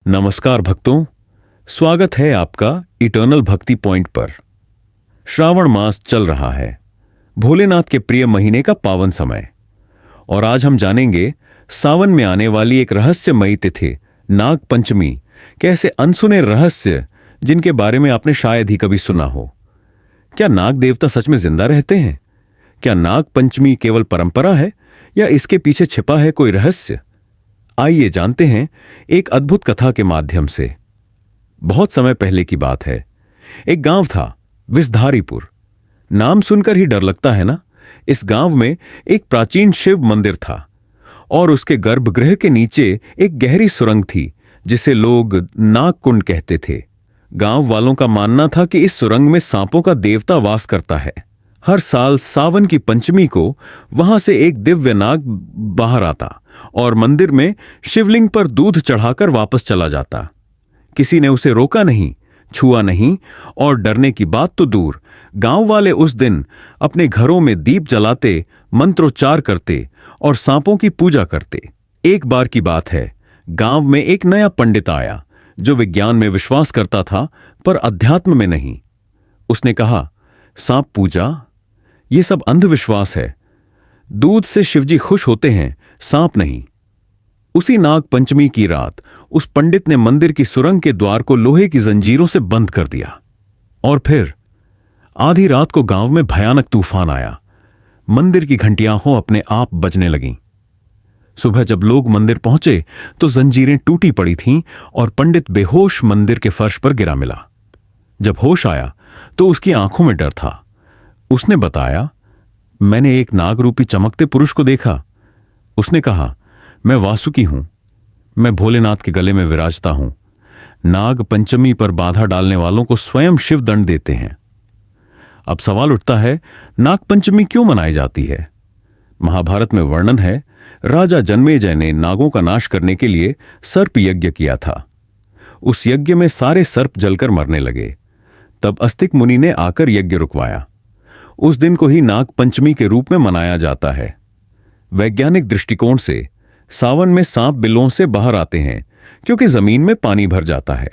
नमस्कार भक्तों, स्वागत है आपका इटर्नल भक्ति पॉइंट पर। श्रावण मास चल रहा है, भोलेनाथ के प्रिय महीने का पावन समय। और आज हम जानेंगे सावन में आने वाली एक रहस्यमयी तिथि नाग पंचमी, कैसे अनसुने रहस्य जिनके बारे में आपने शायद ही कभी सुना हो। क्या नाग देवता सच में जिंदा रहते हैं? क्या नाग पंचमी केवल परंपरा है या इसके पीछे छिपा है कोई रहस्य? आइए जानते हैं एक अद्भुत कथा के माध्यम से। बहुत समय पहले की बात है। एक गांव था, विषधारीपुर। नाम सुनकर ही डर लगता है ना। इस गांव में एक प्राचीन शिव मंदिर था और उसके गर्भगृह के नीचे एक गहरी सुरंग थी जिसे लोग नागकुंड कहते थे। गांव वालों का मानना था कि इस सुरंग में सांपों का देवता वास करता है। हर साल सावन की पंचमी को वहां से एक दिव्य नाग बाहर आता और मंदिर में शिवलिंग पर दूध चढ़ाकर वापस चला जाता। किसी ने उसे रोका नहीं, छुआ नहीं और डरने की बात तो दूर, गांव वाले उस दिन अपने घरों में दीप जलाते, मंत्रोच्चार करते और सांपों की पूजा करते। एक बार की बात है, गांव में एक नया पंडित आया जो विज्ञान में विश्वास करता था पर अध्यात्म में नहीं। उसने कहा, सांप पूजा ये सब अंधविश्वास है। दूध से शिवजी खुश होते हैं, सांप नहीं। उसी नाग पंचमी की रात उस पंडित ने मंदिर की सुरंग के द्वार को लोहे की जंजीरों से बंद कर दिया। और फिर आधी रात को गांव में भयानक तूफान आया। मंदिर की घंटियां अपने आप बजने लगीं। सुबह जब लोग मंदिर पहुंचे तो जंजीरें टूटी पड़ी थीं और पंडित बेहोश मंदिर के फर्श पर गिरा मिला। जब होश आया तो उसकी आंखों में डर था। उसने बताया, मैंने एक नाग रूपी चमकते पुरुष को देखा। उसने कहा, मैं वासुकी हूं, मैं भोलेनाथ के गले में विराजता हूं। नाग पंचमी पर बाधा डालने वालों को स्वयं शिव दंड देते हैं। अब सवाल उठता है, नाग पंचमी क्यों मनाई जाती है? महाभारत में वर्णन है, राजा जन्मेजय ने नागों का नाश करने के लिए सर्प यज्ञ किया था। उस यज्ञ में सारे सर्प जलकर मरने लगे। तब अस्तिक मुनि ने आकर यज्ञ रुकवाया। उस दिन को ही नाग पंचमी के रूप में मनाया जाता है। वैज्ञानिक दृष्टिकोण से सावन में सांप बिलों से बाहर आते हैं क्योंकि जमीन में पानी भर जाता है।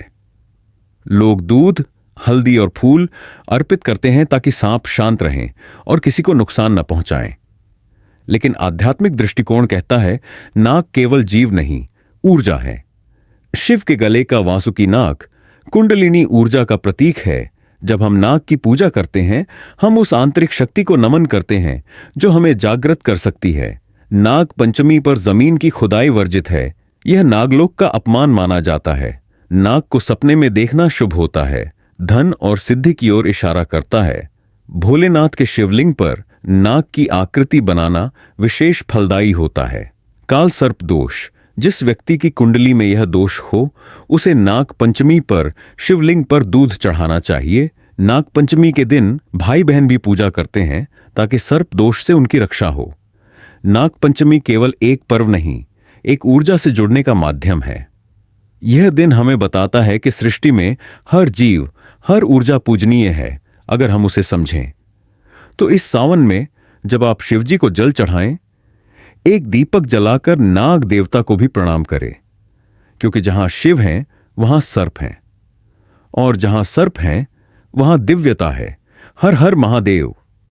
लोग दूध, हल्दी और फूल अर्पित करते हैं ताकि सांप शांत रहें और किसी को नुकसान न पहुंचाएं। लेकिन आध्यात्मिक दृष्टिकोण कहता है, नाग केवल जीव नहीं, ऊर्जा है। शिव के गले का वासुकी नाग कुंडलिनी ऊर्जा का प्रतीक है। जब हम नाग की पूजा करते हैं, हम उस आंतरिक शक्ति को नमन करते हैं जो हमें जागृत कर सकती है। नाग पंचमी पर जमीन की खुदाई वर्जित है। यह नागलोक का अपमान माना जाता है। नाग को सपने में देखना शुभ होता है, धन और सिद्धि की ओर इशारा करता है। भोलेनाथ के शिवलिंग पर नाग की आकृति बनाना विशेष फलदायी होता है। काल सर्प दोष, जिस व्यक्ति की कुंडली में यह दोष हो, उसे नाग पंचमी पर शिवलिंग पर दूध चढ़ाना चाहिए। नाग पंचमी के दिन भाई बहन भी पूजा करते हैं ताकि सर्प दोष से उनकी रक्षा हो। नाग पंचमी केवल एक पर्व नहीं, एक ऊर्जा से जुड़ने का माध्यम है। यह दिन हमें बताता है कि सृष्टि में हर जीव, हर ऊर्जा पूजनीय है अगर हम उसे समझें। तो इस सावन में जब आप शिवजी को जल चढ़ाएं, एक दीपक जलाकर नाग देवता को भी प्रणाम करें, क्योंकि जहां शिव हैं वहां सर्प हैं और जहां सर्प हैं वहां दिव्यता है। हर हर महादेव।